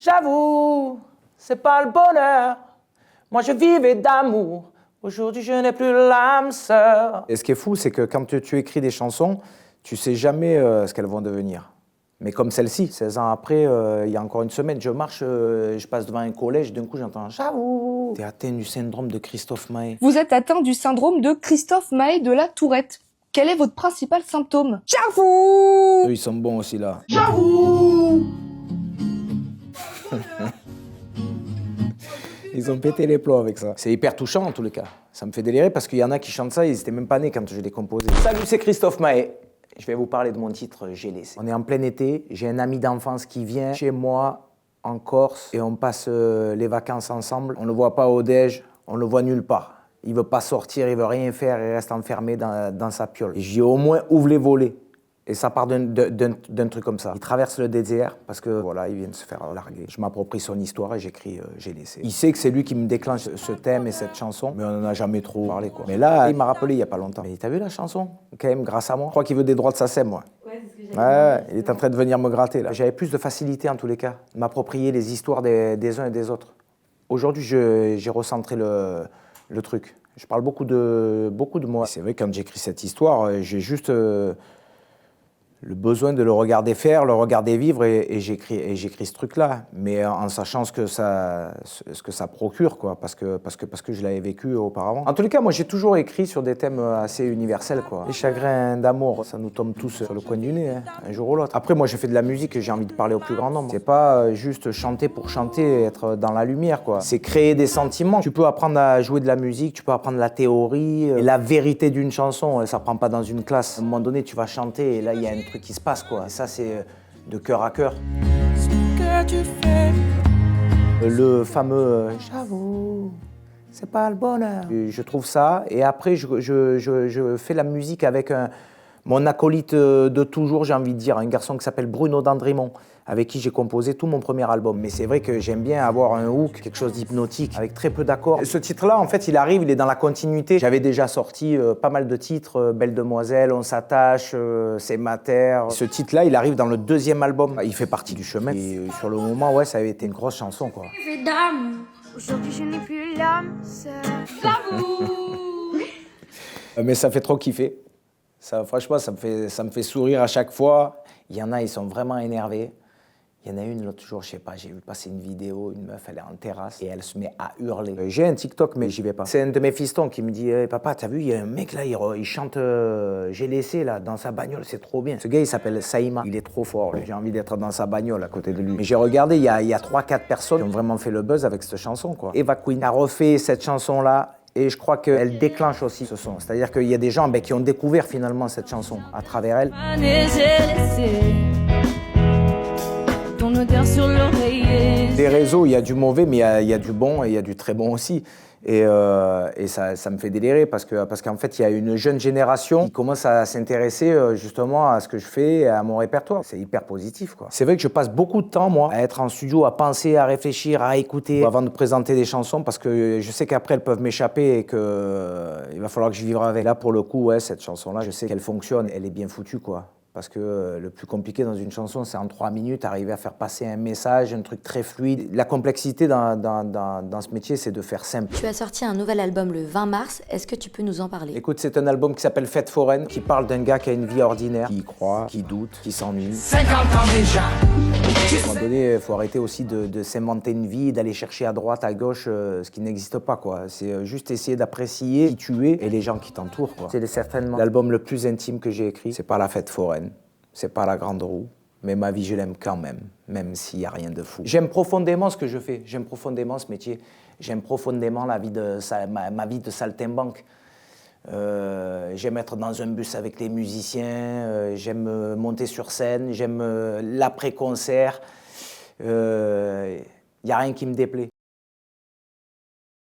J'avoue, c'est pas le bonheur. Moi je vivais d'amour. Aujourd'hui je n'ai plus l'âme sœur. Et ce qui est fou, c'est que quand tu écris des chansons, tu sais jamais ce qu'elles vont devenir. Mais comme celle-ci, 16 ans après, il y a encore une semaine, je marche, je passe devant un collège, d'un coup j'entends « J'avoue ». T'es atteint du syndrome de Christophe Maé. Vous êtes atteint du syndrome de Christophe Maé de la Tourette. Quel est votre principal symptôme? J'avoue! Eux, ils sont bons aussi là. J'avoue! Ils ont pété les plombs avec ça. C'est hyper touchant en tous les cas. Ça me fait délirer parce qu'il y en a qui chantent ça, ils étaient même pas nés quand je l'ai composé. Salut, c'est Christophe Maé. Je vais vous parler de mon titre, J'ai laissé. On est en plein été, j'ai un ami d'enfance qui vient chez moi en Corse et on passe les vacances ensemble. On ne le voit pas au déj, on le voit nulle part. Il veut pas sortir, il veut rien faire, il reste enfermé dans sa piole. Et je dis au moins ouvre les volets. Et ça part d'un truc comme ça. Il traverse le désert parce que voilà, il vient de se faire larguer. Je m'approprie son histoire et j'écris J'ai laissé. Il sait que c'est lui qui me déclenche ce thème et cette chanson, mais on n'en a jamais trop parlé quoi. Mais là, il m'a rappelé il y a pas longtemps. Mais t'as vu la chanson? Quand même, grâce à moi. Je crois qu'il veut des droits de sa SACEM, moi. Ouais, c'est ce que j'avais Il est en train de venir me gratter là. J'avais plus de facilité en tous les cas, de m'approprier les histoires des uns et des autres. Aujourd'hui, j'ai recentré le truc. Je parle beaucoup de moi. C'est vrai, quand j'écris cette histoire, j'ai juste le besoin de le regarder faire, le regarder vivre et j'écris ce truc-là, mais en sachant ce que ça procure, quoi, parce que je l'avais vécu auparavant. En tous les cas, moi j'ai toujours écrit sur des thèmes assez universels, quoi. Les chagrins d'amour, ça nous tombe tous sur le coin du nez, hein, un jour ou l'autre. Après, moi j'ai fait de la musique et j'ai envie de parler au plus grand nombre. C'est pas juste chanter pour chanter et être dans la lumière, quoi. C'est créer des sentiments. Tu peux apprendre à jouer de la musique, tu peux apprendre la théorie, et la vérité d'une chanson, ça prend pas dans une classe. À un moment donné, tu vas chanter et là il y a un truc qui se passe, quoi. Et ça, c'est de cœur à cœur. Ce que tu fais. Le fameux j'avoue, c'est pas le bonheur. Je trouve ça, et après, je fais la musique avec mon acolyte de toujours, j'ai envie de dire, un garçon qui s'appelle Bruno Dandrimont, avec qui j'ai composé tout mon premier album. Mais c'est vrai que j'aime bien avoir un hook, quelque chose d'hypnotique, avec très peu d'accords. Ce titre-là, en fait, il est dans la continuité. J'avais déjà sorti pas mal de titres, Belle Demoiselle, On s'attache, C'est ma terre. Ce titre-là, il arrive dans le deuxième album. Il fait partie du chemin. Et sur le moment, ouais, ça avait été une grosse chanson, quoi. Aujourd'hui, je n'ai plus l'âme sœur. J'avoue. Mais ça fait trop kiffer. Ça, franchement, ça me fait sourire à chaque fois. Il y en a, ils sont vraiment énervés. Il y en a une l'autre jour, je sais pas, j'ai vu passer une vidéo, une meuf, elle est en terrasse et elle se met à hurler. J'ai un TikTok, mais j'y vais pas. C'est un de mes fistons qui me dit hey, papa, t'as vu, il y a un mec là, il chante J'ai laissé là, dans sa bagnole, c'est trop bien. Ce gars, il s'appelle Saïma, il est trop fort. J'ai envie d'être dans sa bagnole à côté de lui. Mais j'ai regardé, il y a 3-4 personnes qui ont vraiment fait le buzz avec cette chanson, quoi. Eva Queen a refait cette chanson-là. Et je crois qu'elle déclenche aussi ce son. C'est-à-dire qu'il y a des gens qui ont découvert finalement cette chanson à travers elle. Ton odeur sur l'oreiller. Des réseaux, il y a du mauvais, mais il y a du bon et il y a du très bon aussi. Et ça me fait délirer parce qu'en fait, il y a une jeune génération qui commence à s'intéresser justement à ce que je fais, à mon répertoire. C'est hyper positif, quoi. C'est vrai que je passe beaucoup de temps, moi, à être en studio, à penser, à réfléchir, à écouter avant de présenter des chansons parce que je sais qu'après, elles peuvent m'échapper et qu'il va falloir que je vive avec. Là, pour le coup, ouais, cette chanson-là, je sais qu'elle fonctionne, elle est bien foutue, quoi. Parce que le plus compliqué dans une chanson, c'est en 3 minutes, arriver à faire passer un message, un truc très fluide. La complexité dans ce métier, c'est de faire simple. Tu as sorti un nouvel album le 20 mars, est-ce que tu peux nous en parler? Écoute, c'est un album qui s'appelle Fête foraine, qui parle d'un gars qui a une vie ordinaire, qui y croit, qui doute, qui s'ennuie. 50 ans déjà. À un moment donné, il faut arrêter aussi de s'inventer une vie, d'aller chercher à droite, à gauche, ce qui n'existe pas, quoi. C'est juste essayer d'apprécier qui tu es et les gens qui t'entourent, quoi. C'est certainement l'album le plus intime que j'ai écrit. C'est pas la Fête foraine, c'est pas la Grande Roue, mais ma vie, je l'aime quand même s'il n'y a rien de fou. J'aime profondément ce que je fais, j'aime profondément ce métier, j'aime profondément ma vie de saltimbanque. J'aime être dans un bus avec les musiciens, j'aime monter sur scène, j'aime l'après-concert. Il n'y a rien qui me déplaît.